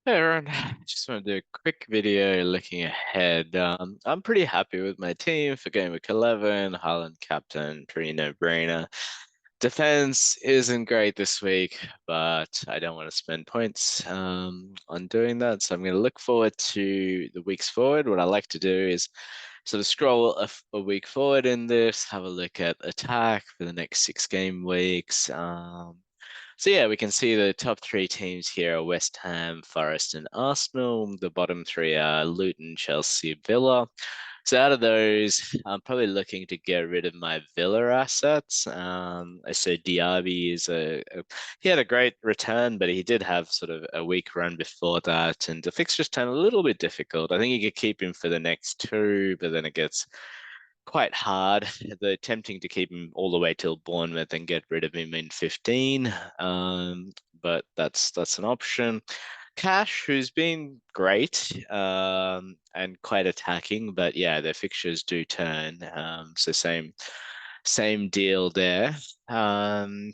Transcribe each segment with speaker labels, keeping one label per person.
Speaker 1: Hey Aaron, just want to do a quick video looking ahead. I'm pretty happy with my team for game week 11. Haaland captain, pretty no-brainer. Defense isn't great this week, but I don't want to spend points on doing that. So I'm going to look forward to the weeks forward. What I like to do is sort of scroll a week forward in this, have a look at attack for the next 6 game weeks. So yeah, we can see the top three teams here are West Ham, Forest, and Arsenal. The bottom three are Luton, Chelsea, Villa. So out of those, I'm probably looking to get rid of my Villa assets. I said Diaby is he had a great return, but he did have sort of a weak run before that, and the fixtures turned a little bit difficult. I think you could keep him for the next two, but then it gets quite hard. They're tempting to keep him all the way till Bournemouth and get rid of him in 15. But that's an option. Cash, who's been great and quite attacking, but yeah, their fixtures do turn. So same deal there. Um,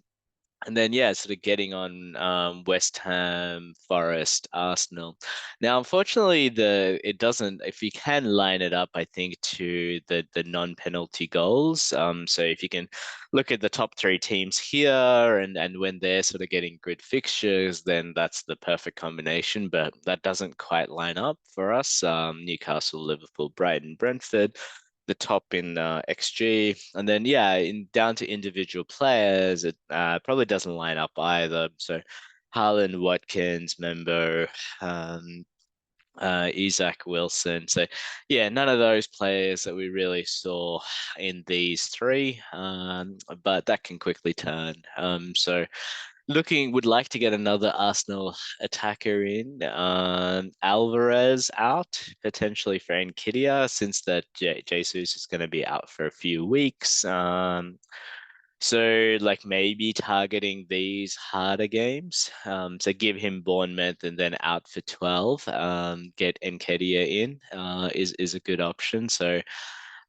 Speaker 1: and then, yeah, sort of getting on West Ham, Forest, Arsenal. Now, unfortunately, it doesn't. If you can line it up, I think to the non-penalty goals. So if you can look at the top three teams here, and when they're sort of getting good fixtures, then that's the perfect combination. But that doesn't quite line up for us. Newcastle, Liverpool, Brighton, Brentford the top in XG. And then, yeah, in down to individual players, it probably doesn't line up either. So Haaland, Watkins, Member, um, Isaac Wilson. So, yeah, none of those players that we really saw in these three, but that can quickly turn. So would like to get another Arsenal attacker in. Alvarez out, potentially for Nketiah, since that Jesus is going to be out for a few weeks. So like maybe targeting these harder games. So give him Bournemouth and then out for 12. Get Nketiah in is a good option. So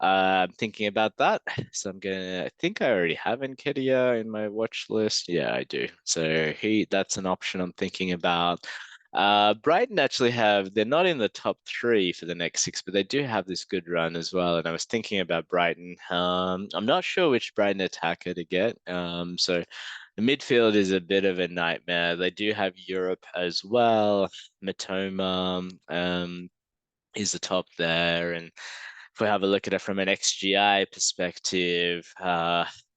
Speaker 1: I'm thinking about that. So I think I already have Nketiah in my watch list. Yeah, I do. So that's an option I'm thinking about. Brighton actually they're not in the top three for the next six, but they do have this good run as well. And I was thinking about Brighton. I'm not sure which Brighton attacker to get. So the midfield is a bit of a nightmare. They do have Europe as well. Matoma, is the top there. And if we have a look at it from an XGI perspective,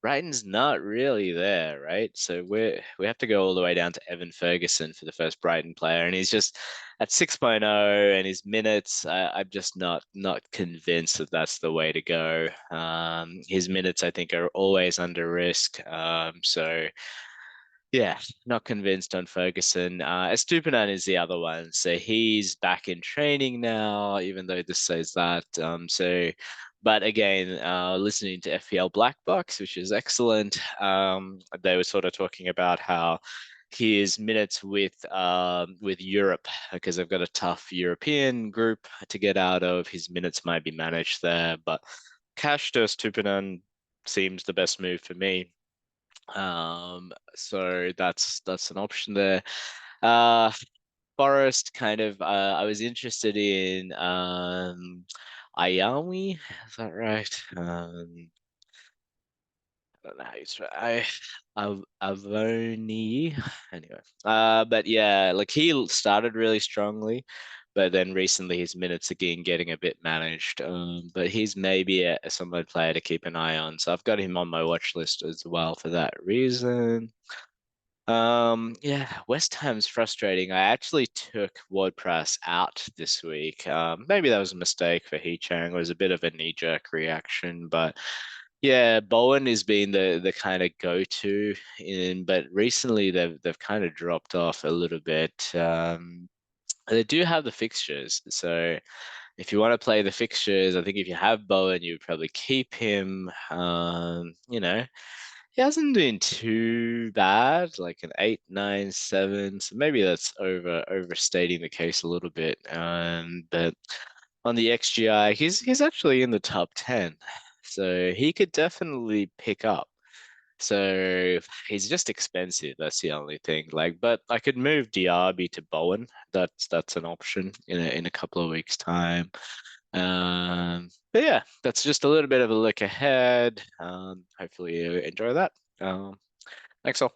Speaker 1: Brighton's not really there, right? So we have to go all the way down to Evan Ferguson for the first Brighton player, and he's just at 6.0, and his minutes. I'm just not convinced that that's the way to go. His minutes, I think, are always under risk. So yeah, not convinced on Ferguson. Estupinan is the other one. So he's back in training now, even though this says that. But again, listening to FPL Black Box, which is excellent, they were sort of talking about how his minutes with Europe, because they've got a tough European group to get out of. His minutes might be managed there, but Cash to Estupinan seems the best move for me. So that's an option there. Uh, Forest kind of I was interested in Ayami, is that right? I don't know how you spell Avoni. Anyway. But yeah, like he started really strongly, but then recently his minutes again getting a bit managed. But he's maybe a solid player to keep an eye on. So I've got him on my watch list as well for that reason. Yeah, West Ham's frustrating. I actually took WordPress out this week. Maybe that was a mistake for He Chang. It was a bit of a knee-jerk reaction, but yeah, Bowen has been the kind of go-to but recently they've kind of dropped off a little bit. They do have the fixtures, so if you want to play the fixtures, I think if you have Bowen, you would probably keep him. He hasn't been too bad, like an 8, 9, 7. So maybe that's overstating the case a little bit. But on the XGI, he's actually in the top 10. So he could definitely pick up. So he's just expensive. That's the only thing. Like, but I could move Diaby to Bowen. That's an option in a couple of weeks' time. But yeah, that's just a little bit of a look ahead. Hopefully you enjoy that. Thanks all.